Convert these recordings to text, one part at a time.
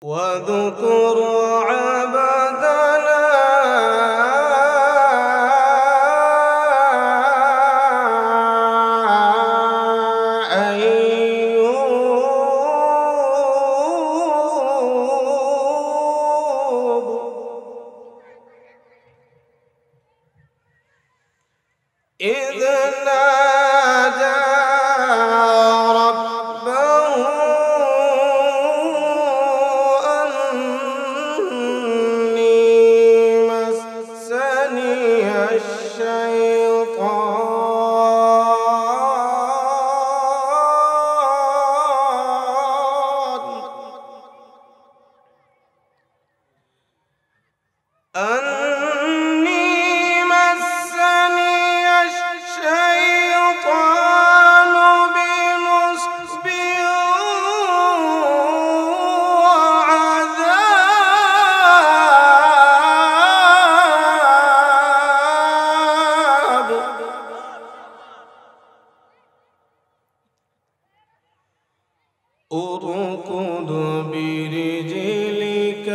واذكر عبدنا أيوب إذ نادى ربه أني مسني الشيطان بنصب وعذاب اركض برجلك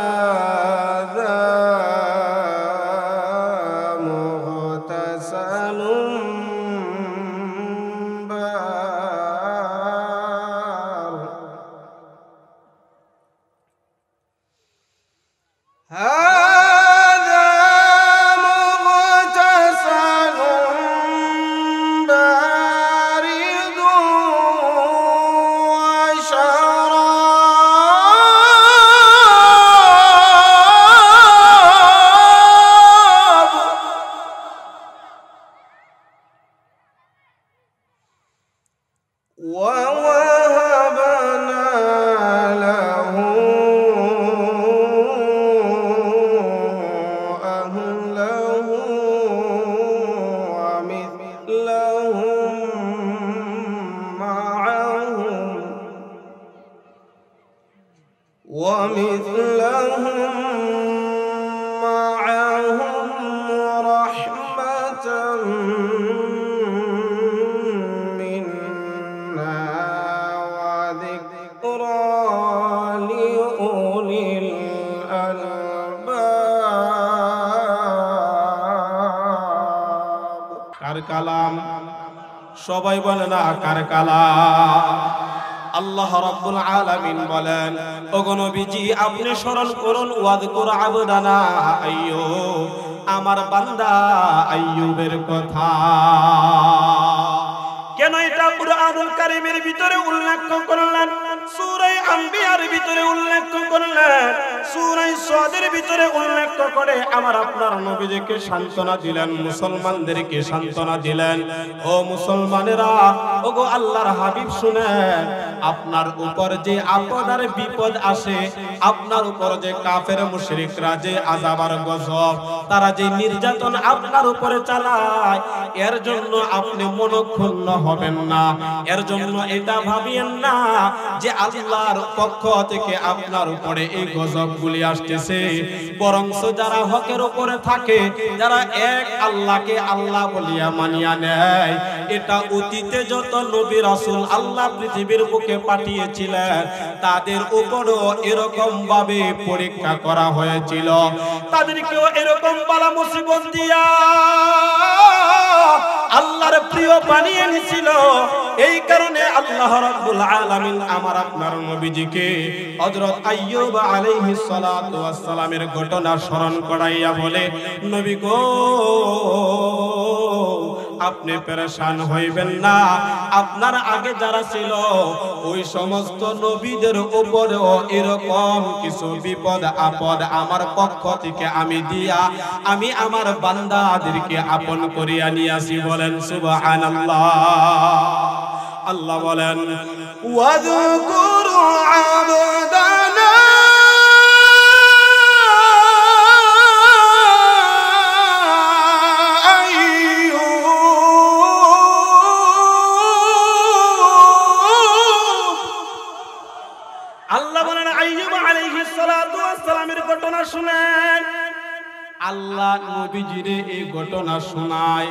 هذا مغتسل بارد هذا مغتسل بارد وشراب ووهبنا له أهله ومثلهم معهم رحمة منا وذكرى لأولي الألباب কার কালাম সবাই বলে না কার কালাম আল্লাহ রাব্বুল আলামিন বলেন ওগো নবীজি আপনি স্মরণ করুন ওয়াযকুর আবদানা আইয়ুব আমার বান্দা আইয়ুবের কথা কেন এটা কুরআনুল কারীমের ভিতরে উল্লেখ করলেন সূরা আম্বিয়ার ভিতরে উল্লেখ করলেন সূরা সাদের ভিতরে উল্লেখ করে আমার আপনার নবীজিকে সান্তনা দিলেন মুসলমানদেরকে সান্তনা দিলেন ও মুসলমানেরা ওগো আল্লাহর হাবিব শুনেন আপনার উপর যে আপদ আর বিপদ আসে আপনার উপর যে কাফের মুশরিকরা যে আযাব আর গজব তারা যে নির্যাতন আপনার উপরে চালায় এর জন্য আপনি মনক্ষুণ্ণ হবেন না এর জন্য এটা ভাবিয়েন না যে আল্লাহর পক্ষ থেকে আপনার উপরে এই গজবগুলি আসতেছে বরং যারা হকের উপরে থাকে যারা এক আল্লাহকে আল্লাহ বলিয়া মানিয়া নেয় এটা অতীতে যত নবী রাসূল আল্লাহ পৃথিবীর বুকে পাঠিয়েছিলেন তাদের উপরও এরকম ভাবে পরীক্ষা করা হয়েছিল তাদেরকেও এরকম বালা মুসিবত দিয়া আল্লাহর প্রিয় বানিয়ে নিয়েছিল এই কারণে আল্লাহ রাব্বুল আলামিন আমার আপনার নবীজিকে হযরত আইয়ুব আলাইহিস সালাতু ওয়াস সালামের ঘটনা স্মরণ করাইয়া বলে নবী গো আপনি পেরেশান হইবেন না আপনার আগে যারা ছিল ওই সমস্ত নবীদের উপরেও এরকম কিছু বিপদ আপদ আমার পক্ষ থেকে আমি দিয়া আমি আমার বান্দাদেরকে আপন করিয়া নিয়েছি বলেন সুবহানাল্লাহ আল্লাহ বলেন ওয়াযকুর আবদানা আল্লাহ বলেন আইয়ুব আলাইহিস সালাতু ওয়াস সালামের ঘটনা শুনেন আল্লাহ নবীজিরে এই ঘটনা শোনায়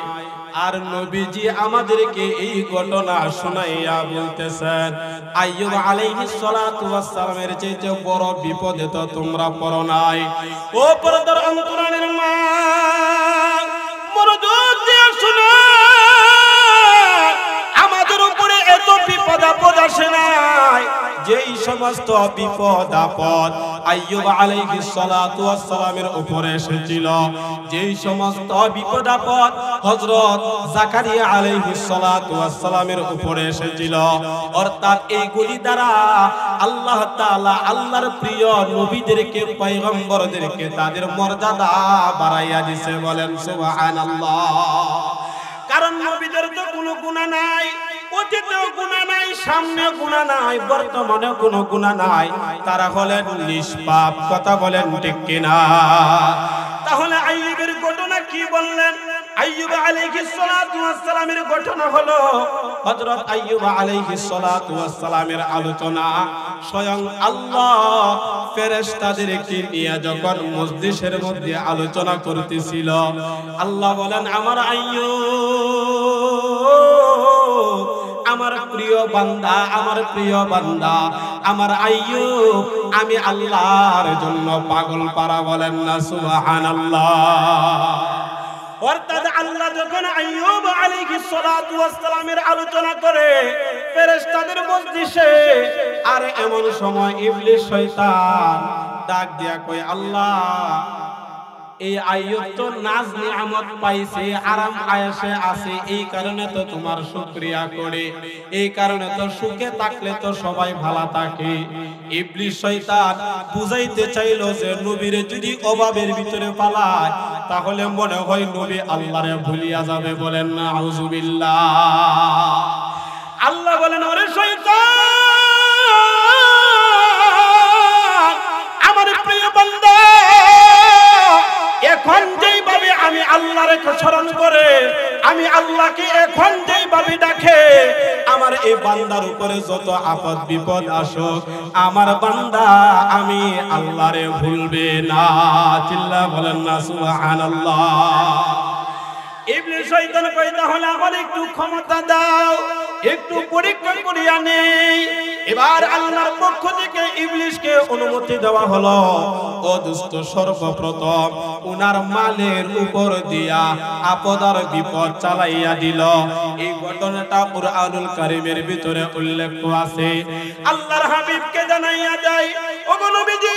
আর নবীজি আমাদেরকে এই ঘটনা শোনাইয়া বলতেছেন আইয়ুব আলাইহিস সালাতু ওয়াস সালামের চেয়ে বড় বিপদে তো তোমরা পড়ো নাই। ও পরদার অন্তরালের মা মনোযোগ দিয়ে শুনো, আমাদের উপরে এত বিপদ আপদ আসে নাই যেই সমস্ত বিপদ আপদ আইয়ুব আলাইহিস সালাতু ওয়াস সালামের উপরে এসেছিল, যেই সমস্ত বিপদ আপদ হযরত জাকারিয়া আলাইহিস সালাতু ওয়াস সালামের উপরে এসেছিল, অর্থাৎ এইগুলি দ্বারা আল্লাহ তাআলা আল্লাহর প্রিয় নবীদেরকে পয়গম্বরদেরকে তাদের মর্যাদা বাড়াইয়া দিয়েছে। বলেন সুবহানাল্লাহ। কারণ নবীদের তো কোনো গুনাহ নাই, অতীতেও গুনাহ নাই, সামনে গুনাহ নাই, বর্তমানে কোনো গুনাহ নাই, তারা হলেন নিষ্পাপ। কথা বলেন ঠিক কিনা? তাহলে আইয়ুবের ঘটনা কি বললেন? আইয়ুব আলাইহিস সালাতু ওয়াস সালামের ঘটনা হলো হযরত আইয়ুব আলাইহিস সালাতু ওয়াস সালামের আলোচনা স্বয়ং আল্লাহ ফেরেশতাদেরকে নিয়ে যখন মজলিসের মধ্যে আলোচনা করতেছিল, আল্লাহ বলেন আমার আইয়ুব, আমার প্রিয় বান্দা, আমার প্রিয় বান্দা, আমার আইয়ুব আমি আল্লাহর জন্য পাগল পারা। বলেন না সুবহানাল্লাহ। অর্থাৎ আল্লাহ যখন আইয়ুব আলাইহিস সালাতু ওয়াস সালামের আলোচনা করে ফেরেশতাদের মজলিসে, আর এমন সময় ইবলিস শয়তান ডাক দিয়া কয় আল্লাহ এই আইয়ুব তো নাজ নিয়ামত পাইছে, আরাম আয়েশে আছে, এই কারণে তো তোমার শুকরিয়া করে, এই কারণে তো সুখে থাকলে তো সবাই ভালো থাকে। ইবলিস শয়তান বুঝাইতে চাইলো যে নবীরে যদি অভাবের ভিতরে পালায় তাহলে মনে হয় নবী আল্লাহরে ভুলিয়া যাবে। বলেন না আউযুবিল্লাহ। আল্লাহ বলেন ওরে শয়তান, আমার প্রিয় বান্দা এখন যেইভাবে আমি আল্লাহরে স্মরণ করে, আমি আল্লাহকে এখন যেইভাবে ডাকে, আমার এই বান্দার উপরে যত আপদ বিপদ আসুক আমার বান্দা আমি আল্লাহরে ভুলবে না। চিল্লা বলেন না সুবহানাল্লাহ। ইবলিস শয়তান কই তাহলে আমার একটু ক্ষমতা দাও, একটু পরীক্ষা করিয়া নেই। এবার আল্লাহর পক্ষ থেকে ইবলিসকে অনুমতি দেওয়া হলো, ও দুষ্ট সর্বপ্রথম উনার মালের উপর দিয়া আপদ আর বিপদ চালাইয়া দিল। এই ঘটনাটা কুরআনুল কারীমের ভিতরে উল্লেখ আছে। আল্লাহর হাবিবকে জানাইয়া যায় ও নবীজি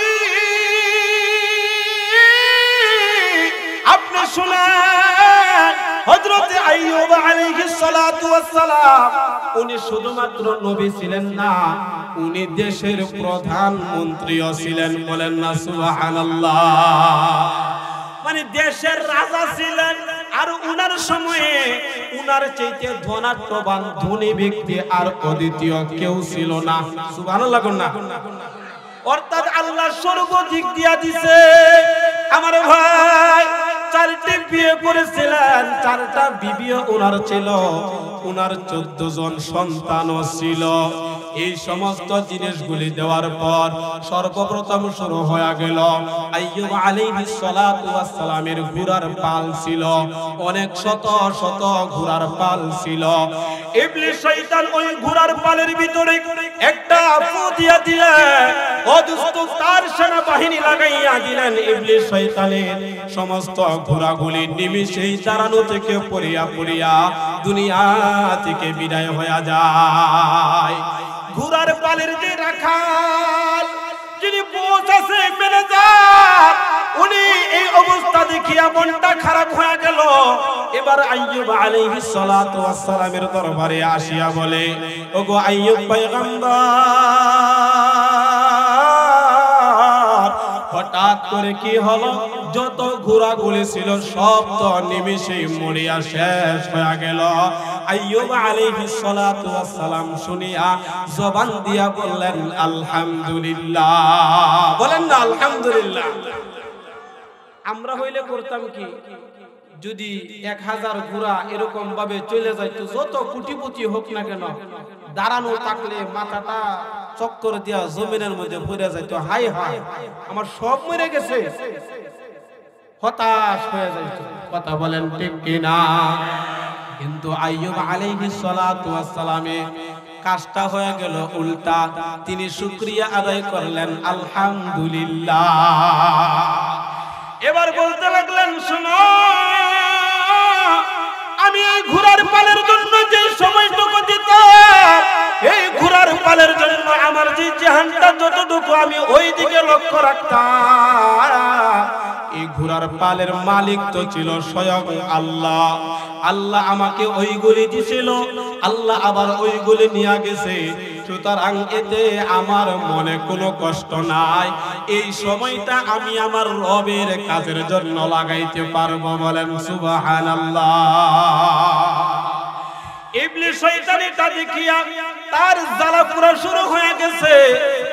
আপনি শুনেন হযরত আইয়ুব আলাইহিস সালাতু ওয়াস সালাম উনি শুধুমাত্র নবী ছিলেন না, উনি দেশের প্রধানমন্ত্রীও ছিলেন। বলেন না সুবহানাল্লাহ। মানে দেশের রাজা ছিলেন। আর উনার সময়ে উনার চাইতে ধনাঢ্যবান ধনী ব্যক্তি আর অদ্বিতীয় কেউ ছিল না। সুবহানাল্লাহ না? অর্থাৎ আল্লাহ সর্বদিক দিয়া দিছে। আমার ভাই চারটি বিয়ে করেছিলেন, চারটা বিবিও উনার ছিল, উনার 14 জন সন্তানও ছিল। এই সমস্ত জিনিসগুলি দেওয়ার পর সর্বপ্রথম শুরু হয়ে গেল আইয়ুব আলাইহিস সালাতু ওয়াস সালামের ঘোড়ার পাল ছিল, অনেক শত শত ঘোড়ার পাল ছিল। ইবলিস শয়তান ওই ঘোড়ার পালের ভিতরে একটা ফু দিয়া দিলেন, অদুষ্ট তার সেনাবাহিনী লাগাইয়া দিলেন। ইবলিস শয়তানের সমস্ত ঘোড়াগুলি নিমিষেই দাঁড়ানো থেকে পড়িয়া পড়িয়া দুনিয়া থেকে বিদায় হয়ে যায়। ঘোড়ার পালের যে রাখাল যিনি বোস আছে ম্যানেজার, উনি এই অবস্থা দেখিয়া মনটা খারাপ হয়ে গেল। এবার আইয়ুব আলাইহিস সালাতু ওয়াস সালামের দরবারে আসিয়া বলে, ওগো আইয়ুব পয়গম্বর, হঠাৎ করে কি হলো? যত ঘোড়াগুলি ছিল সব তো নিমিষেই মরিয়া শেষ হয়ে গেল। আইয়ুব আলাইহিস সালাতু ওয়াস সালাম শুনিয়া জবান দিয়া বললেন আলহামদুলিল্লাহ। বলেন না আলহামদুলিল্লাহ। আমরা হইলে করতাম কি? যদি 1000 ঘোড়া এরকম ভাবে চলে যাইতো, যত কোটিপতি হোক না কেন, দাঁড়ানো থাকলে মাথাটা চক্কর দিয়া জমিনের মধ্যে পড়ে যাইতো, হাই হাই আমার সব মরে গেছে, হতাশ হয়ে যাইতো। কথা বলেন ঠিক কিনা? কিন্তু আইয়ুব আলাইহিস সালাতু ওয়াস সালামে কাজটা হয়ে গেল উল্টা। তিনি শুকরিয়া আদায় করলেন আলহামদুলিল্লাহ। এবার বলতে লাগলেন, শোনো, আমি এই ঘোড়ার পালের জন্য যে সময়টুকু দিতাম, এই ঘোড়ার পালের জন্য আমার যে জাহানটা যতটুকু আমি ওই দিকে লক্ষ্য রাখতাম, এই ঘোড়ার পালের মালিক তো ছিল স্বয়ং আল্লাহ। আল্লাহ আমাকে ওইগুলি দিছিল, আল্লাহ আবার ওইগুলি নিয়ে গেছে। সুতরাং এতে আমার মনে কোনো কষ্ট নাই। এই সময়টা আমি আমার রবের কাজের জন্য লাগাইতে পারবো। বলেন সুবহানাল্লাহ। ইবলিস শয়তানিটা দেখিয়া তার জ্বালা পুরা শুরু হয়ে গেছে।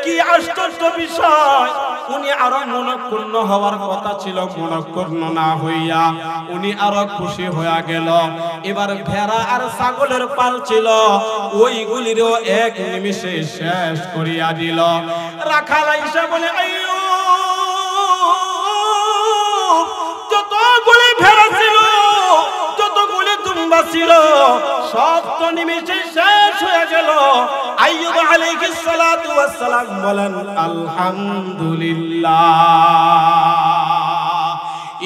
কি আশ্চর্য বিষয়, উনি আরো মনক্ষুণ্ণ হওয়ার কথা ছিল, মনক্ষুণ্ণ না হইয়া উনি আরো খুশি হয়ে গেল। এবার ভেড়া আর ছাগলের পাল ছিল, ওইগুলিরও এক নিমিষে শেষ করিয়া দিল। রাখাল আইসা বলে, আইয়ুব, যতগুলি ভেড়া ছিল, যতগুলি দুম্বা ছিল, সব তো নিমিষে শেষ হয়ে গেল। আইয়ুব আলাইহিস সালাতু ওয়াস সালাম বলেন আলহামদুলিল্লাহ।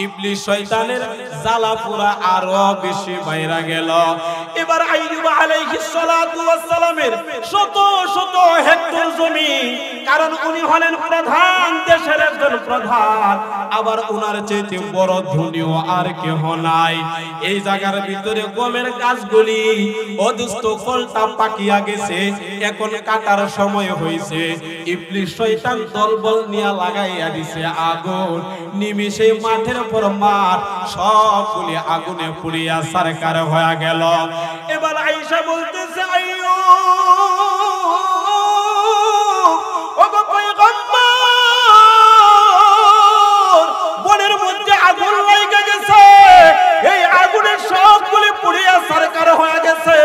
ইবলিস শয়তানের জ্বালা পুরা আরো বেশি বাইরা গেল। এবার আইয়ুব আলাইহিস সালাতু ওয়াস সালামের শত শত হেক্টর জমি, কারণ উনি হলেন প্রধান, দেশের একজন প্রধান, আবার উনার চেয়ে বড় ধনীও আর কেহ নাই। এই জায়গার ভিতরে গমের গাছগুলি অদুষ্ট ফলটা পাকিয়া গেছে, এখন কাটার সময় হয়েছে। ইবলিস শয়তান দলবল নিয়ে লাগাইয়া দিছে আগুন। নিমিষে মাঠের পর মাঠ সবগুলি আগুনে পুড়িয়া সারকার হয়ে গেল। এবার আয়েশা বলতেছে, আইয়ুব, ওগো পয়গম্বর, বনের মধ্যে আগুন লেগে গেছে, এই আগুনের সবগুলি পুড়িয়া সারকার হয়ে গেছে।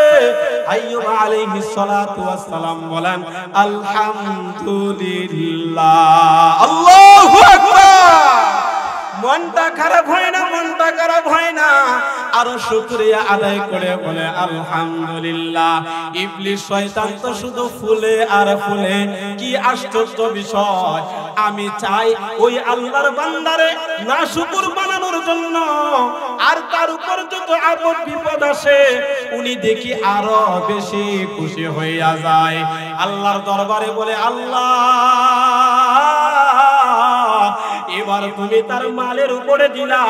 আইয়ুব আলাইহিস সালাতু ওয়াস সালাম বলেন আলহামদুলিল্লাহ। আল্লাহু আকবার। মনটা খারাপ হয় না, মনটা খারাপ হয় না, আরো শুকরিয়া আদায় করে বলে আলহামদুলিল্লাহ। ইবলিস শয়তান তো শুধু ফুলে আর ফুলে। কি আশ্চর্য বিষয়, আমি চাই ওই আল্লাহর বান্দারে নাশুকুর বানানোর জন্য, আর তার উপর যত আপদ বিপদ আসে উনি দেখি আরো বেশি খুশি হইয়া যায়। আল্লাহর দরবারে বলে, আল্লাহ, এবার তুমি তার মালের উপরে দিলা,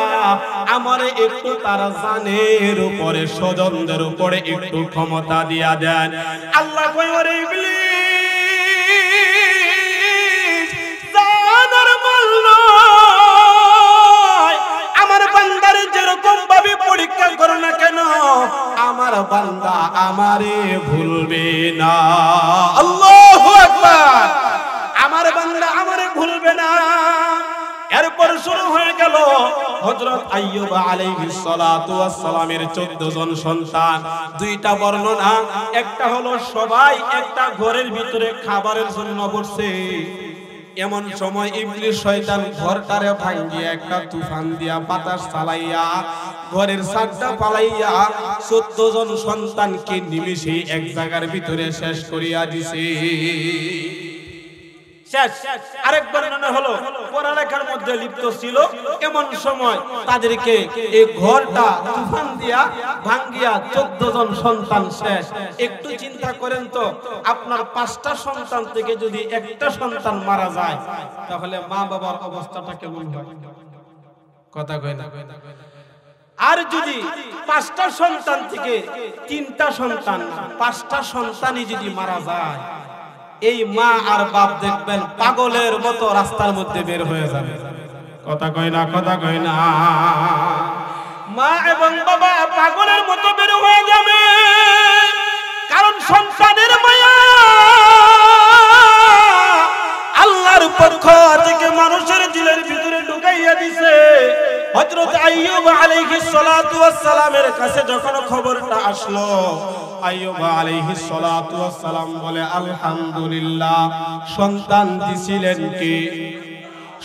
আমারে একটু তার জানের উপরে, স্বজনদের উপরে একটু ক্ষমতা দিয়া দেন। আল্লাহ কয়, ওরে ইবলিস, জানের মাল নয়, আমার বান্দার যেরকম ভাবে পরীক্ষা করো না কেন, আমার বান্দা আমারে ভুলবে না। আল্লাহু আকবার। আমার বান্দা আমারে ভুলবে না। এরপর শুরু হয়ে গেল হযরত আইয়ুব আলাইহিস সালাতু ওয়াস সালামের 14 জন সন্তান। দুইটা বর্ণনা, একটা হলো সবাই একটা ঘরের ভিতরে খাবারের জন্য বসে, এমন সময় ইবলিস শয়তান ঘরটারে ভাঙিয়ে একটা তুফান দিয়া বাতাস চালাইয়া ঘরের ছাদটা পালাইয়া 14 জন সন্তানকে নিমিষে এক জায়গার ভিতরে শেষ করিয়া দিছে। আরেক বর্ণনা হলো পড়ালেখার মধ্যে লিপ্ত ছিল, এমন সময় তাদেরকে এই ঘরটা তুফান দিয়া ভাঙ্গিয়া 14 জন সন্তান শেষ। একটু চিন্তা করেন তো, আপনার 5টা সন্তান থেকে যদি একটা সন্তান মারা যায়, তাহলে মা বাবার অবস্থাটা কেমন হয়? কথা কয় না। আর যদি 5টা সন্তান থেকে 3টা সন্তান, 5টা সন্তানই যদি মারা যায়, এই মা আর বাপ দেখবেন পাগলের মতো রাস্তার মধ্যে বের হয়ে যাবে। কথা কয় না, কথা কয় না। মা এবং বাবা পাগলের মতো বের হয়ে যাবে, কারণ সন্তানের মায়া আল্লাহর পক্ষ থেকে মানুষের দিলের ভিতরে ঢুকাইয়া দিছে। হযরত আইয়ুব আলাইহিস সালাতু ওয়াস সালামের কাছে যখন খবরটা আসলো, আইয়ুব আলাইহিস সালাতু ওয়াস সালাম বলে আলহামদুলিল্লাহ। সন্তান দিছিলেন কে?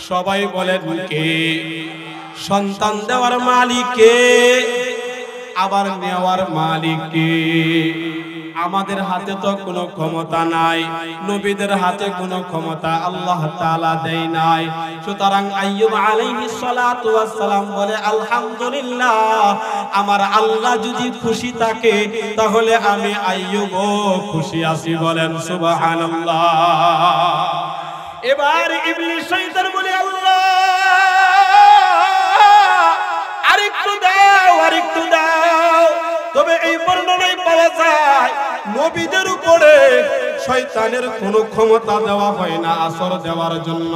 সবাই বলেন কে? সন্তান দেওয়ার মালিক কে? আবার নেওয়ার মালিক কে? আমাদের হাতে তো কোনো ক্ষমতা নাই, নবীদের হাতে কোনো ক্ষমতা আল্লাহ তাআলা দেয় নাই। সুতরাং আইয়ুব আলাইহিস সালাতু ওয়াস সালাম বলে আলহামদুলিল্লাহ, আমার আল্লাহ যদি খুশি থাকে তাহলে আমি আইয়ুবও খুশি আছি। বলেন সুবহানাল্লাহ। এবার ইবলিস শয়তান বলে আল্লাহ আরেকটু দাও, আরেকটু দাও। তবে এই বর্ণনায় পাওয়া যায় নবীদের উপরে শয়তানের কোনো ক্ষমতা দেওয়া হয় না আসর দেওয়ার জন্য,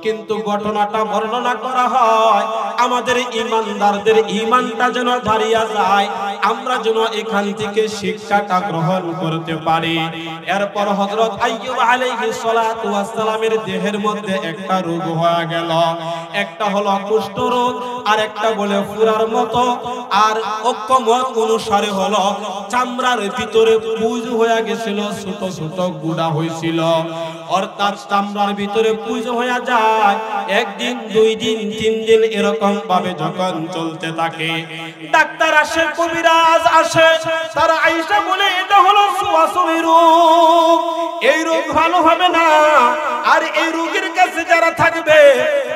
কিন্তু ঘটনাটা বর্ণনা করা হয় আমাদের ঈমানদারদের ঈমানটা যেন বাড়িয়া যায়, আমরা যেন এখান থেকে শিক্ষাটা গ্রহণ করতে পারি। এরপর হযরত আইয়ুব আলাইহিস সালাতু ওয়াস সালামের দেহের মধ্যে একটা রোগ হয়ে গেল। একটা হলো কুষ্ঠ রোগ, আর একটা বলে ফুরার মতো, আর অক্ষমত অনুসারে হলো চামড়ার ভিতরে পুঁজ হয়ে গেছিল, ছোট ছোট গুড়া হয়েছিল। অর্থাৎ চামড়ার ভিতরে পুঁজ হয়ে যায়, একদিন, 2 দিন, 3 দিন এরকম ভাবে যখন চলতে থাকে, ডাক্তার আসে, কবিরাজ আসে, তারা আয়েশা বলে এটা হলো সুয়াসুরি রোগ, এই রোগ ভালো হবে না, আর এই রোগের কাছে যারা থাকবে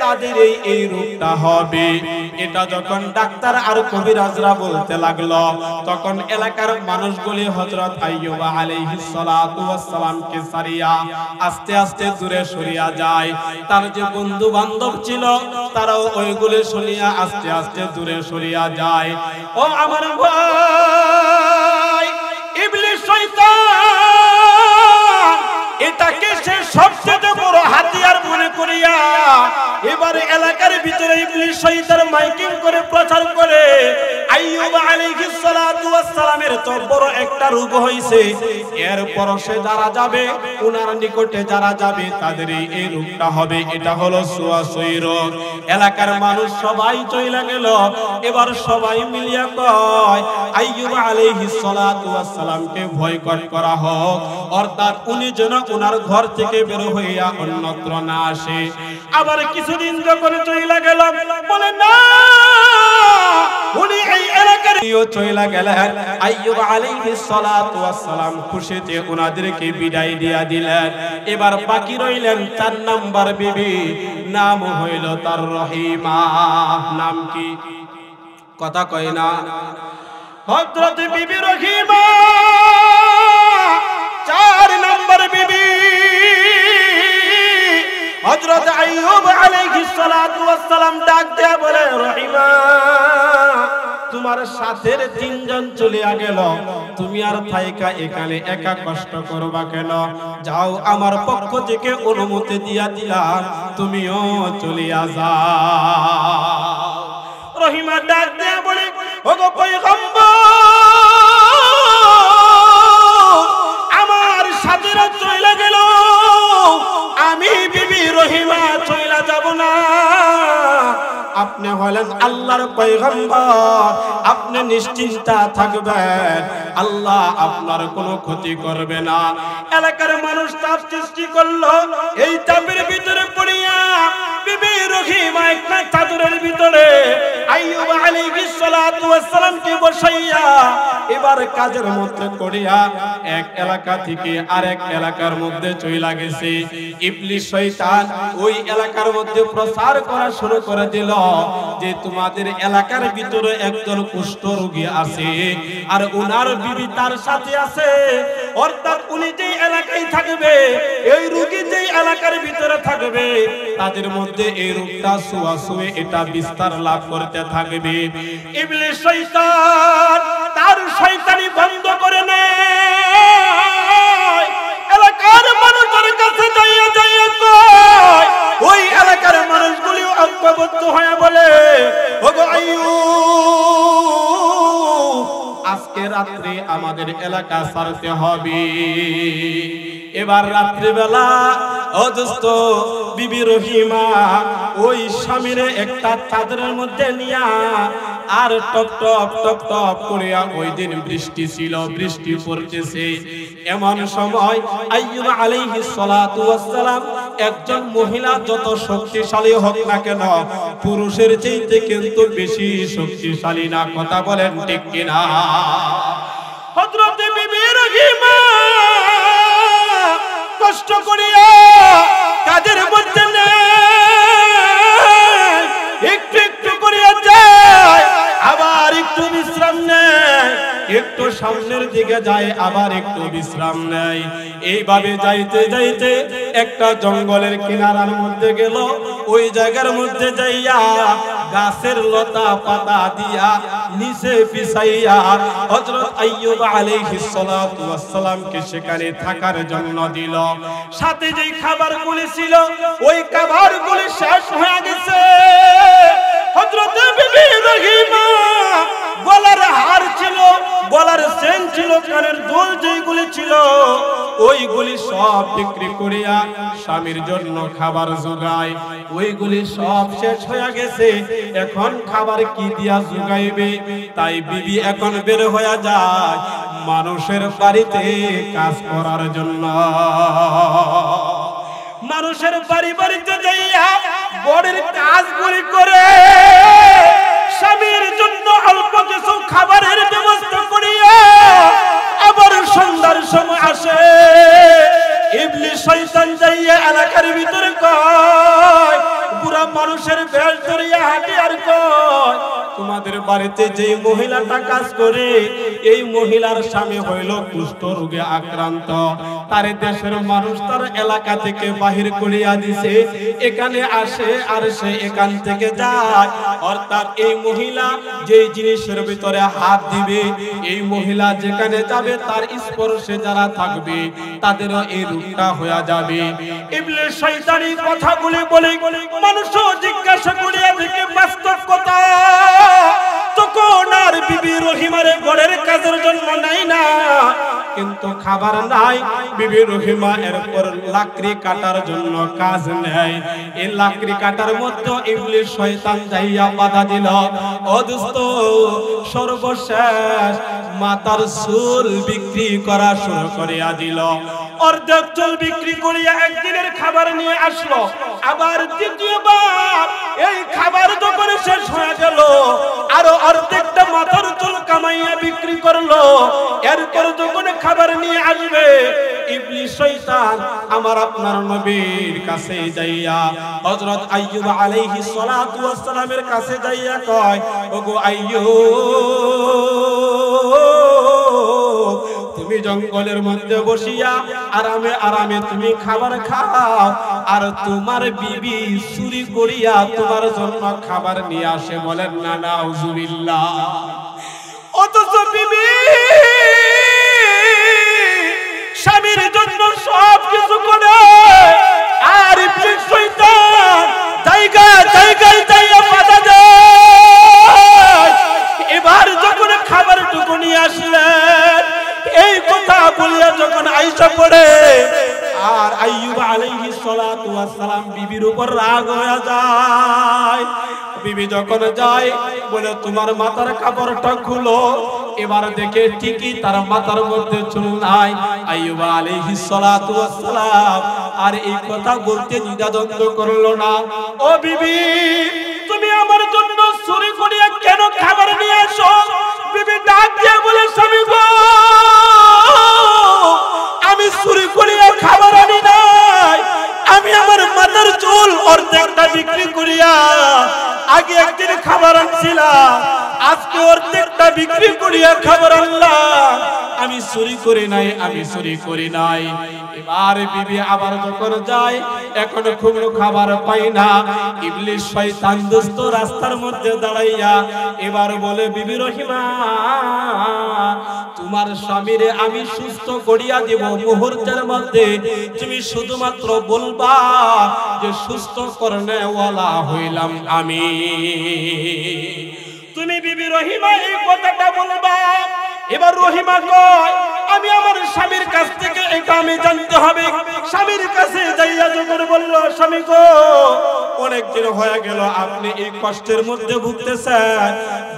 তাদের এই রোগটা হবে। এটা যখন ডাক্তার আর কবিরাজরা বলতে লাগলো, তখন এলাকার মানুষগুলি হযরত আইয়ুব আলাইহিস সালাতু ওয়াস সালামকে সারিয়া আস্তে আস্তে দূরে সরিয়া যায়। তার যে বন্ধু বান্ধব ছিল তারাও ওইগুলি শুনিয়া আস্তে আস্তে দূরে সরিয়া যায়। ও আমার ভাই, ইবলিস শয়তান এটাকে সে সবচেয়ে বড় হাতিয়ার মনে করিয়া এবারে এলাকার ভিতরে ইবলিস শয়তান মাইকিং করে প্রচার করে আইয়ুব আলাইহিস সালাতু ওয়াস সালামের তো বড় একটা রোগ হইছে, এরপর সে যারা যাবে ওনার নিকটে যারা যাবে তাদের এই রোগটা হবে। এটা হলো সুয়াসুই রোগ। এলাকার মানুষ সবাই চইলা গেল। এবার সবাই মিলিয়া কয় আইয়ুব আলাইহিস সালাতু ওয়াস সালামকে ভয়কট করা হোক, অর্থাৎ উনি যেন ওনার ঘর থেকে বের হইয়া অন্যত্র না আসে। আবার কিছুদিন যখন চইলা গেল, বলে না, উনি এই এলাকার চইলা গেলেন। আইয়ুব আলাইহিস সালাতু ওয়াস সালাম খুশিতে ওনাদেরকে বিদায় দিয়া দিলেন। এবার বাকি রইলেন 4 নাম্বার বিবি, নাম হইল তার রহিমা। নাম কি? কথা কয় না। হযরত বিবি রহিমা 4 নাম্বার বিবি। হযরত আইয়ুব আলাইহিস সালাতু ওয়াস সালাম ডাক দেয়া বলে, রহিমা, তোমার সাথের 3 জন চলিয়া গেল, তুমি আর থাইকা এখানে একা কষ্ট করবা কেন? যাও, আমার পক্ষ থেকে অনুমতি দিয়া দিলাম, তুমিও চলিয়া যাও। রহিমা ডাক দেয়া বলে, ওগো পয়গম্বর, আমার সাথীরা চলে গেল, আমি বিবি রহিমা চলে যাব না। আপনি হলেন আল্লাহর পয়গম্বর, আপনি নিশ্চিন্তা থাকবেন, আল্লাহ আপনার কোনো ক্ষতি করবে না। এলাকার মানুষ চাপ সৃষ্টি করলো। এই চাপের ভিতরে পড়িয়া বিবি রহিমা একটা চাদরের ভিতরে আইয়ুব আলাইহিস সালাতু ওয়াস সালামকে বসাইয়া এবার কাজের মধ্যে করিয়া এক এলাকা থেকে আরেক এলাকার মধ্যে চইলা গেছে। ইবলিস শয়তান ওই এলাকার মধ্যে প্রচার করা শুরু করে দিল যে তোমাদের এলাকার ভিতরে একজন কুষ্ঠ রোগী আছে, আর উনার বিবি তার সাথে আছে। অর্থাৎ উনি যে এলাকায় থাকবে, এই রোগী যে এলাকার ভিতরে থাকবে, তাদের মধ্যে এই রোগটা সুয়াসুয়ে এটা বিস্তার লাভ করতে থাকবে। ইবলিস শয়তান তার শয়তানি বন্ধ করে নেয়। এলাকার মানুষের কাছে যাইয়া যাইয়া কয়, ওই এলাকার মানুষগুলি ঐক্যবদ্ধ হয়ে বলে, ওগো আইয়ুব, আজকে রাত্রে আমাদের এলাকা ছাড়তে হবে। এবার রাত্রিবেলা ও দোস্ত বিবি রহিমা ওই স্বামীরে একটা চাদরের মধ্যে নিয়া আর টপ টপ টপ টপ করিয়া, ওই দিন বৃষ্টি ছিল, বৃষ্টি পড়তেছে। এমন সময় আইয়ুব আলাইহিস সালাতু ওয়াস সালাম, একজন মহিলা যত শক্তিশালী হোক না কেন পুরুষের চাইতে কিন্তু বেশি শক্তিশালী না, কথা বলেন ঠিক কিনা? হযরত বিবি রহিমা কষ্ট করিয়া কাজের মধ্যে একটু একটু করিয়া যায়, আবার একটু বিশ্রাম নেয়, একটু সামনের দিকে যায়, আবার একটু বিশ্রাম নেয়। এইভাবে যাইতে যাইতে একটা জঙ্গলের কিনারার মধ্যে গেল। ওই জায়গার মধ্যে যাইয়া গাছের লতা পাতা দিয়া নিচে বিছাইয়া হযরত আইয়ুব আলাইহিস সালাতু ওয়াস সালামকে সেখানে থাকার জন্য দিল। সাথে যেই খাবারগুলি ছিল ওই খাবারগুলি শেষ হয়ে গেছে। হযরত বিবি রহিমা গলার হার ছিল, গলার চেন ছিল, কানের দুল যেগুলি ছিল ওইগুলি সব বিক্রি করিয়া স্বামীর জন্য খাবার জোগায়। ওইগুলি সব শেষ হয়ে গেছে, এখন খাবার কি দিয়া জোগাইবে? তাই বিবি এখন বের হয়ে যায় মানুষের বাড়িতে কাজ করার জন্য। মানুষের বাড়ি বাড়িতে যাইয়া বড়ের কাজগুলি করে স্বামীর জন্য অল্প কিছু খাবারের ব্যবস্থা করিয়া আবার সন্ধ্যার সময় আসে। ইবলিস শয়তান যাইয়া এলাকার ভিতরে কয়, পুরা মানুষের বেশ ধরিয়া হাঁটে আর কয়, তোমাদের বাড়িতে যে মহিলাটা কাজ করে এই মহিলার স্বামী হইল কুষ্ঠ রোগে আক্রান্ত, তার দেশের মানুষ তার এলাকা থেকে বাহির করিয়া দিছে, এখানে আসে আর সে এখান থেকে যায়। অর্থাৎ এই মহিলা যে জিনিসের ভিতরে হাত দিবে, এই মহিলা যেখানে যাবে তার স্পর্শে যারা থাকবে তাদেরও এই রোগটা হয়ে যাবে। ইবলিস শয়তানি কথাগুলি বলে মানুষও জিজ্ঞাসা করিয়া দেখে বাস্তব কথা। তখন আর বিবি রহিমারে ঘরের কাজের জন্য নাই না, কিন্তু খাবার নাই। বিবি রহিমা এরপর লাকড়ি কাটার জন্য কাজ নেয়। এই লাকড়ি কাটার মধ্যে ইবলিস শয়তান যাইয়া বাধা দিল। ও দোস্ত, সর্বশেষ মাথার চুল বিক্রি করা শুরু করিয়া দিল। অর্ধেক চুল বিক্রি করিয়া একদিনের খাবার নিয়ে আসলো। আবার দ্বিতীয়বার এই খাবার যখন শেষ হয়ে গেল আরো অর্ধেকটা মাথার চুল কামাইয়া বিক্রি করলো। এরপর যখন খাবার নিয়ে আসবে ইবলিস শয়তান আমার আপনার নবীর কাছে যাইয়া হযরত আইয়ুব আলাইহিস সালাতু ওয়াস সালামের কাছে যাইয়া কয়, ওগো আইয়ুব, তুমি জঙ্গলের মধ্যে বসিয়া আরামে আরামে তুমি খাবার খাও, আর তোমার বিবি চুরি করিয়া তোমার জন্য খাবার নিয়ে আসে। বলেন না নাউজুবিল্লাহ। অথচ বিবি স্বামীর জন্য সব কিছু করে, আর ইবলিস শয়তান জায়গায় জায়গায় যাইয়া বাধা দেয়। এবার যখন খাবার টুকু নিয়ে আসলেন, এই কথা বলিয়া যখন আইসা পড়ে, আর আইয়ুব আলাইহিস সালাতু ওয়াস সালাম বিবির উপর রাগ হয়ে যায়। বিবি যখন যায় বলে, তোমার মাথার কাপড়টা খুলো। এবার দেখে ঠিকই তার মাথার মধ্যে চুল নাই। আইয়ুব আলাইহিস সালাতু ওয়াস সালাম আর এই কথা বলতে দ্বিধাদ্বন্দ্ব করলো না। ও বিবি, তুমি আমার জন্য চুরি করিয়া কেন খাবার নিয়ে আসো? বিবি ডাক দিয়ে বলে, স্বামী গো, আমি চুরি করিয়া খাবার আনি নাই, আমি আমার মাথার চুল অর্ধেকটা বিক্রি করিয়া আগে একদিন খাবার আনছিলাম, আজকে অর্ধেকটা বিক্রি করিয়া খাবার আনলাম, আমি চুরি করি নাই, আমি চুরি করি নাই। এবার বিবি আবার যখন যায়, এখন কোনো খাবার পাই না। ইবলিস শয়তান দোস্ত রাস্তার মধ্যে দাঁড়াইয়া এবার বলে, বিবি রহিমা, তোমার স্বামীরে আমি সুস্থ করিয়া দেব মুহূর্তের মধ্যে, তুমি শুধুমাত্র বলবা যে সুস্থ করনে ওয়ালা হইলাম আমি। তুমি বিবি রহিমা এই কথাটা বলবা, এবার রহিমা কয় আমি আমার স্বামীর কাছ থেকে এটা আমি জানতে হবে। স্বামীর কাছে যাইয়া যখন বলল স্বামী গো অনেক দিন হয়ে গেল আপনি এই কষ্টের মধ্যে ভুগতেছেন,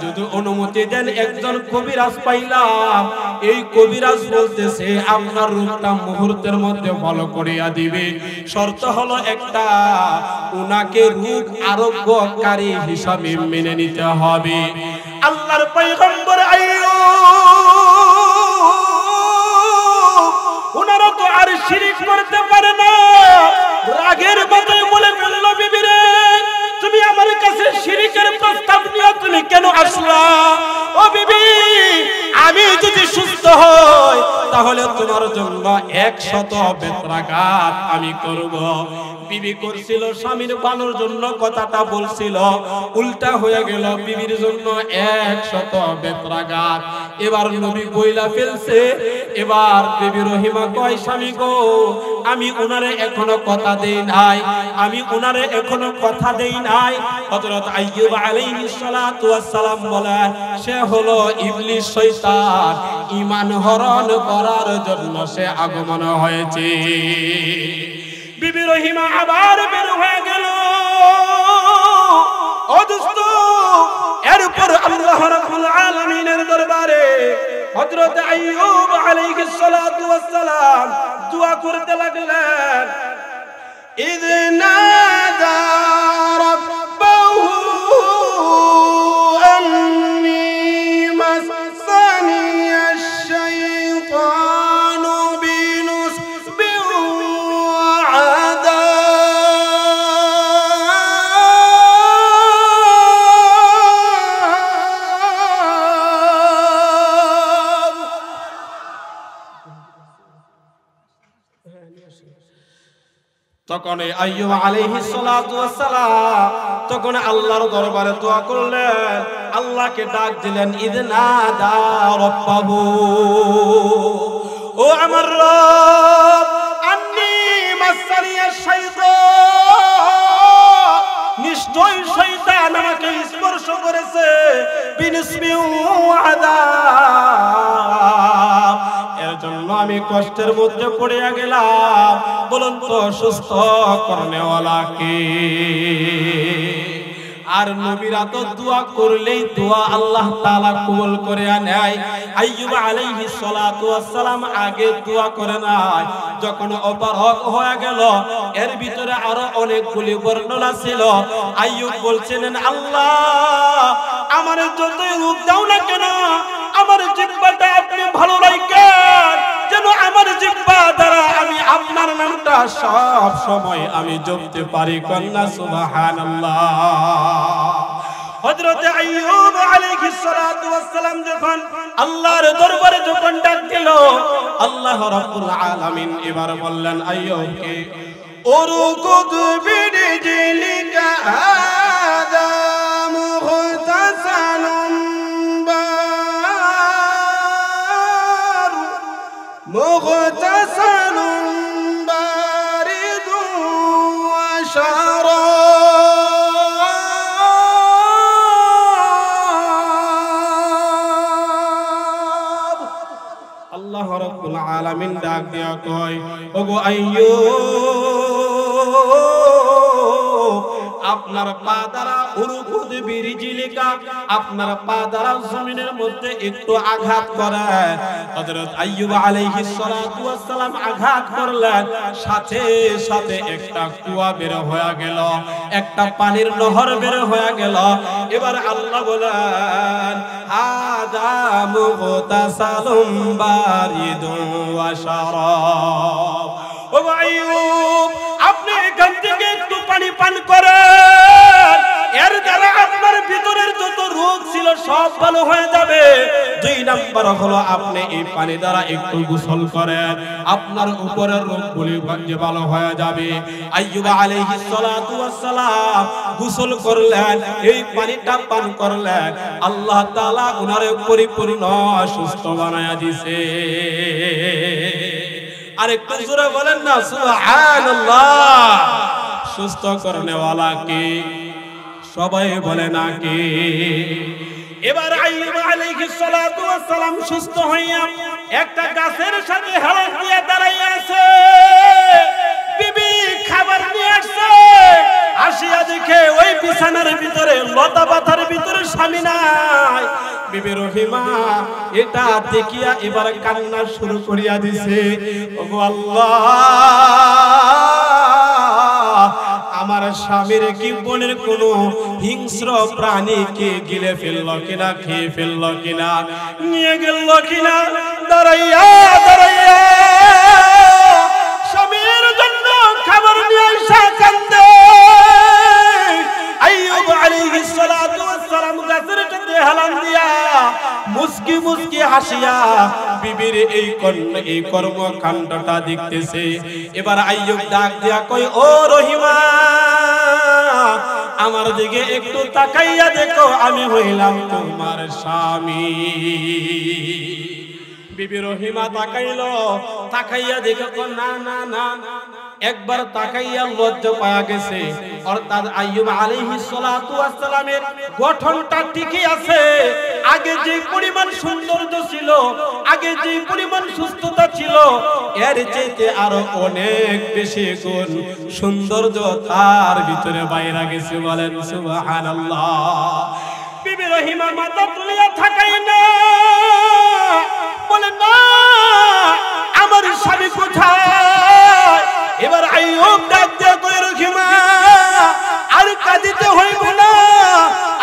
যদি অনুমতি দেন একজন কবিরাজ পাইলাম, এই কবিরাজ বলতেছে আপনার রূপটা মুহূর্তের মধ্যে ভালো করিয়া দিবে, শর্ত হলো একটা, উনাকে রূপ আরোগ্যকারী হিসাবে মেনে নিতে হবে। আল্লাহর পয়গম্বর উনারা তো আর শিরিক করতে পারে না, রাগের মাথায় বলে ফেলল বিবি রে তুমি আমার কাছে শিরিকের প্রস্তাব নিয়ে তুমি কেন আসলা? ও বিবি আমি যদি সুস্থ হই তাহলে তোমার জন্য 100 বেত্রাঘাত আমি করব। বিবি করছিল স্বামীর ভালোর জন্য কথাটা বলছিল, উল্টা হয়ে গেল বিবির জন্য 100 বেত্রাঘাত। এবার নবী বইলা ফেলছে। এবার বিবি রহিমা কয় স্বামী গো আমি উনারে এখনো কথা দেই নাই, আমি উনারে এখনো কথা দেই নাই। হযরত আইয়ুব আলাইহিস সালাতু ওয়াস সালাম বলেন সে হলো ইবলিস শয়তান, ঈমান হরণ করার জন্য সে আগমন হয়েছে। বিবি রহিমা আবার বের হয়ে গেল। ও দোস্ত এরপর আল্লাহ রাব্বুল আলামিনের দরবারে হযরত আইয়ুব আলাইহিস সালাতু ওয়াস সালাম দোয়া করতে লাগলেন। ইয নাদা রাব্বাহু আন্নী মাসানিয়াশ শাইতানু বিনুসবিন ওয়া আযাব। তখন আইয়ুব আলাইহিস সালাতু ওয়াস সালাম তখন আল্লাহর দরবারে দোয়া করলেন, আল্লাহকে ডাক দিলেন। ইযনাদা রাব্বাহু ও আমার রব আন্নী মাসানিয়াশ শাইতান নিশ্চয় শয়তান আমাকে স্পর্শ করেছে, বিনিসবি ওয়া আযাব এর জন্য আমি কষ্টের মধ্যে পড়ে গেলাম। বলুন তো সুস্থ করনেওয়ালা কে? আর নবীরা তো দোয়া করলেই দোয়া আল্লাহ তাআলা কবুল করে নেয়। আইয়ুব আলাইহিস সালাতু ওয়াস সালাম আগে দোয়া করে নাই, যখন অপারগ হয়ে গেল এর ভিতরে আরো অনেকগুলি বর্ণনা ছিল। আইয়ুব বলছিলেন আল্লাহ আমার যতই রূপ দাও না কেন আমার জিহ্বাটা আপনি ভালো রাখেন, যেন আমার জিহ্বা দ্বারা আমি আপনার নামটা সব সময় আমি জপতে পারি। কন্যা সুবহানাল্লাহ। হযরত আইয়ুব আলাইহিস সালাতু ওয়াস সালাম যখন আল্লাহর দরবারে যখন ডাক দিল, আল্লাহ রাব্বুল আলামিন এবার বললেন আইয়ুবকে উরকুদ বিরিজলিকা হাযা মুগতাসালুম মুগতাসালুম বারিদুন ওয়া শারাব। আল্লাহ রাব্বুল আলামিন ডাক দিয়া কয় ওগো আইয়ুব আপনার পা দ্বারা উরকুদ বিরিজলিকা আপনার পা দ্বারা জমিনের মধ্যে একটু আঘাত করেন। হযরত আইয়ুব আলাইহিস সালাতু ওয়াস সালাম আঘাত করলেন, সাথে সাথে একটা কুয়া বের হয়ে গেল, একটা পানির নহর বের হয়ে গেল। এবার আল্লাহ বলেন হাযা মুগতাসালুম বারিদুন ওয়া শারাব। ও আইয়ুব আপনি এখান থেকে একটু পানি পান করেন, এর দ্বারা আপনার ভিতরের যত রোগ ছিল সব ভালো হয়ে যাবে। 2 নাম্বার হলো আপনি এই পানি দ্বারা একটু গোসল করেন, আপনার উপরের রোগগুলি ভালো হয়ে যাবে। আইয়ুব আলাইহিস সালাতু ওয়াস সালাম গোসল করলেন, এই পানিটা পান করলেন, আল্লাহ তাআলা উনারে পরিপূর্ণ সুস্থ বানায়া দিয়েছে। আরেকটু জোরে বলেন না সুবহানাল্লাহ। সুস্থ করনেওয়ালা কে? সবাই বলে না কে? এবার আইয়ুব আলাইহিস সালাতু ওয়াস সালাম সুস্থ হইয়া একটা গাছের সাথে হেলান দিয়ে দাঁড়াইয়া আছে। বিবি খাবার নিয়ে আসছে, আসিয়া দেখে ওই বিছানার ভিতরে লতা পাতার ভিতরে স্বামী নাই। বিবি রহিমা এটা দেখিয়া এবার কান্না শুরু করিয়া দিছে, ওগো আল্লাহ, আমার স্বামীর কি বনের কোন হিংস্র প্রাণীকে গিলে ফেললো কিনা, খেয়ে ফেললো কিনা, নিয়ে গেল কিনা। দাঁড়াইয়া দাঁড়াইয়া স্বামীর জন্য খাবার নিয়ে আসা কান্দে। আইয়ুব আলাইহিস সালাতু ওয়াস সালাম গাছের সাথে হেলান দিয়া মুস্কি মুস্কি হাসিয়া বিবির এই কর্মকাণ্ডটা দেখতেছে। এবার আইয়ুব ডাক দিয়া কই, ও রহিমা, আমার দিকে একটু তাকাইয়া দেখো, আমি হইলাম তোমার স্বামী। বিবি রহিমা তাকাইলো, তাকাইয়া দেখো না না না, একবার তাকাইয়া লজ্জা পাওয়া গেছে। অর্থাৎ আইয়ুব আলাইহিস সালাতু ওয়াস সালামের গঠনটা ঠিকই আছে। আগে যে পরিমাণ সৌন্দর্য ছিল, আগে যে পরিমাণ সুস্থতা ছিল, এর চাইতে আরো অনেক বেশি গুণ সৌন্দর্য তার ভিতরে বাইরে গেছে। বলেন সুবহানাল্লাহ। বিবি রহিমা মাথা তুলিয়া থাকাই না, বলেন না, আমার স্বামী কোথায়? এবার আইয়ুব ডাক দিয়া কই, রহিমা, আর কাঁদিতে হইবে না,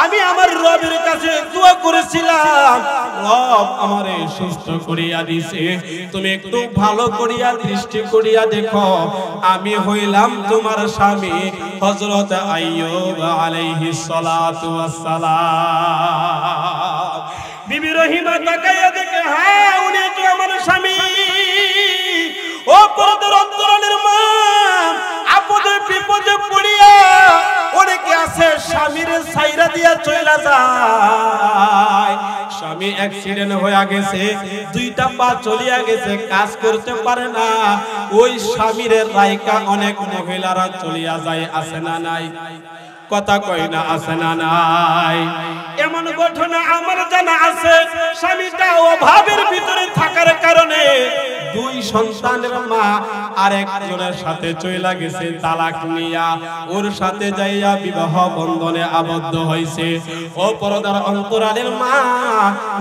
আমি আমার রবের কাছে দোয়া করেছিলাম, রব আমারে সুস্থ করিয়া দিছে। তুমি একটু ভালো করিয়া দৃষ্টি করিয়া দেখো, আমি হইলাম তোমার স্বামী হযরত আইয়ুব আলাইহিস সালাতু ওয়াস সালাম। বিবি রহিমা তাকাইয়া দেখে, হ্যাঁ, উনি তো আমার স্বামী। ও পরদের অন্তরালের মা, আপদে বিপদে পড়িয়া অনেকে আছে স্বামীর ছাইরা দিয়া চইলা যায়। স্বামী অ্যাক্সিডেন্ট হয়ে গেছে, দুইটা পা চলিয়া গেছে, কাজ করতে পারে না, ওই স্বামীর রাইকা অনেক মহিলারা চলিয়া যায়, আছে না নাই? কথা কই না, আছে না নাই? এমন ঘটনা আমার জানা আছে। স্বামীটা অভাবের ভিতরে থাকার কারণে দুই সন্তানের মা আরেকজনের সাথে চইলা গেছে, তালাক নিয়া ওর সাথে যাইয়া বিবাহ বন্ধনে আবদ্ধ হইছে। ও পরদার অন্তরালের মা,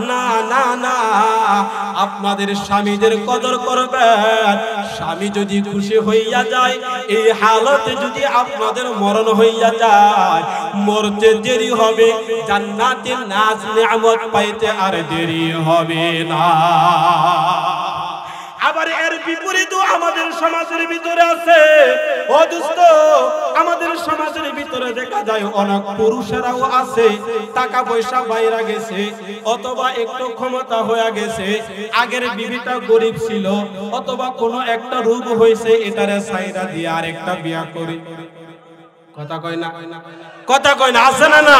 না না না, আপনাদের স্বামীদের কদর করবেন। স্বামী যদি খুশি হইয়া যায়, এই হালতে যদি আপনাদের মরণ হইয়া যায়, মরতে দেরি হবে, জান্নাতের নাজ নিয়ামত পাইতে আর দেরি হবে না। আবার এর বিপরীত আমাদের সমাজের ভিতরে আছে। ও দোস্ত, আমাদের সমাজের ভিতরে দেখা যায় অনেক পুরুষেরাও আছে, টাকা পয়সা বাইরা গেছে, অথবা একটু ক্ষমতা হয়ে গেছে, আগের বিবিটা গরিব ছিল, অথবা কোনো একটা রোগ হয়েছে, এটারে সাইরা দিয়ে আরেকটা বিয়া করে। কথা কয় না, কথা কয় না, আছে না না?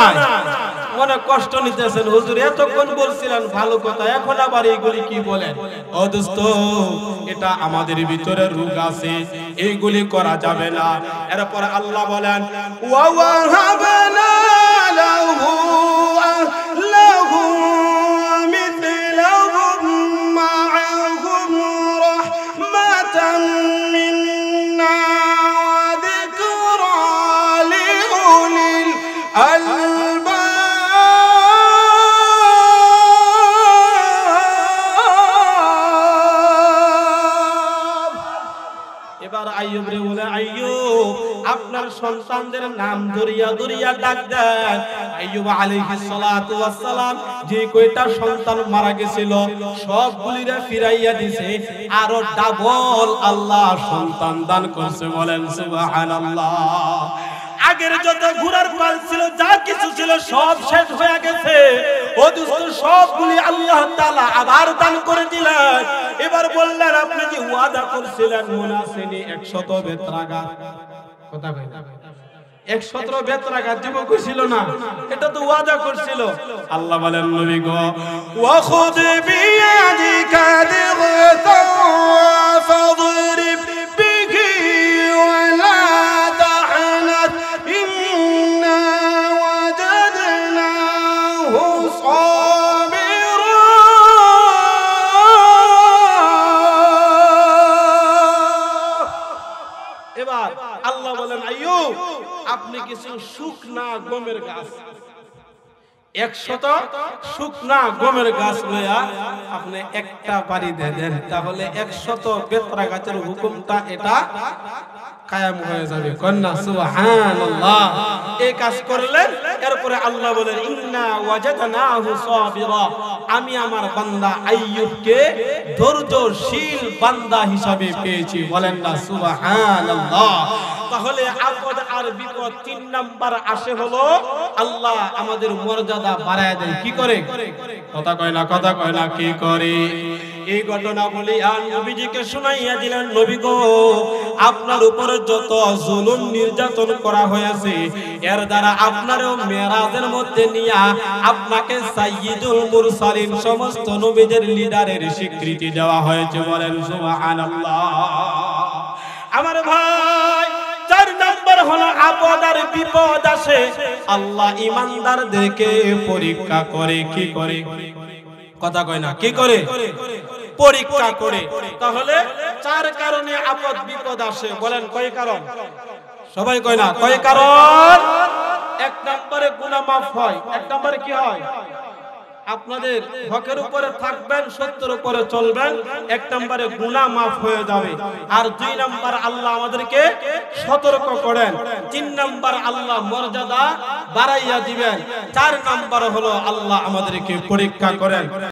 অনেক কষ্ট নিতেছেন হুজুর, এতক্ষণ বলছিলেন ভালো কথা, এখন আবার এইগুলি কি বলেন? ও দোস্ত, এটা আমাদের ভিতরে রোগ আছে, এইগুলি করা যাবে না। এরপর আল্লাহ বলেন, ওয়া ওয়াহাবনা লাহু আহলাহু মিথলাহুম মা'আহুম রাহমাতান মিন্না ওয়া যিকরা লিউলিল আলবাব। এবার আইয়ুব রে বলে, আইয়ুব, আপনার সন্তানদের নাম ধরিয়া ধরিয়া ডাক দেন। আইয়ুব আলাইহিস সালাতু ওয়াস সালাম যে কয়টা সন্তান মারা গেছিল সবগুলিরে ফিরাইয়া দিয়েছে, আরো ডাবল আল্লাহ সন্তান দান করছে। বলেন সুবহানাল্লাহ। আগের যত ঘোড়ার পাল ছিল, যা কিছু ছিল, সব শেষ হয়ে গেছে। ও দোস্ত, সবগুলি আল্লাহ তাআলা আবার দান করে দিলেন। এবার বললেন, আপনি যে ওয়াদা করছিলেন মনে আছে নি 100 বেত্রাঘাত? কথা কই না, 100 বেত্রাঘাত দিব কইছিল না? এটা তো ওয়াদা করছিল। আল্লাহ বলেন, নবী গো, ওয়া খুদ বিয়াদিকা দিগতাও ফাদরিব বিহি ওয়া লা তাহনাত ইন্না ওয়াজাদনাহু কিছু শুকনা গমের গাছ, 100 শুকনা গমের গাছ লইয়া আপনি একটা বাড়ি দেন, তাহলে 100 বেতরা গাছের হুকুমটা এটা কায়েম হয়ে যাবে। কন্যা সুবহানাল্লাহ। এই কাজ করলেন, এরপরে আল্লাহ বলেন ইন্না ওয়াজাদনাহু সাবিরা, আমি আমার বান্দা আইয়ুবকে ধৈর্যশীল বান্দা হিসাবে পেয়েছি। বলেন না সুবহানাল্লাহ। তাহলে আপদ আর বিপদ 3 নাম্বার আসে হলো আল্লাহ আমাদের মর্যাদা বাড়ায় দেন। কি করে? কথা কয় না কি করে? এই ঘটনা বলি আর নবীজিকে শুনাইয়া দিলেন, নবী গো আপনার উপরে যত জুলুম নির্যাতন করা হয়েছে এর দ্বারা আপনারও মেরাজের মধ্যে নিয়া আপনাকে সাইয়্যিদুল মুরসালিন সমস্ত নবীদের লিডারের স্বীকৃতি দেওয়া হয়েছে। বলেন সুবহানাল্লাহ। আমার ভাই 4 নাম্বার হলো আপদ আর বিপদ আসে আল্লাহ ঈমানদারদেরকে পরীক্ষা করে। কি করে? কথা কয় না কি করে? পরীক্ষা করে। তাহলে 4 কারণে আপদ বিপদ আসে। বলেন কয় কারণ? সবাই কয় না কয় কারণ? 1 নম্বরে গুনাহ মাফ হয়। 1 নম্বরে কি হয়? আপনাদের হকের উপরে থাকবেন, সত্যের উপরে চলবেন, 1 নম্বরে গুনাহ মাফ হয়ে যাবে। আর 2 নম্বর আল্লাহ আমাদেরকে সতর্ক করেন। 3 নম্বর আল্লাহ মর্যাদা বাড়াইয়া দিবেন। 4 নম্বর হলো আল্লাহ আমাদেরকে পরীক্ষা করেন।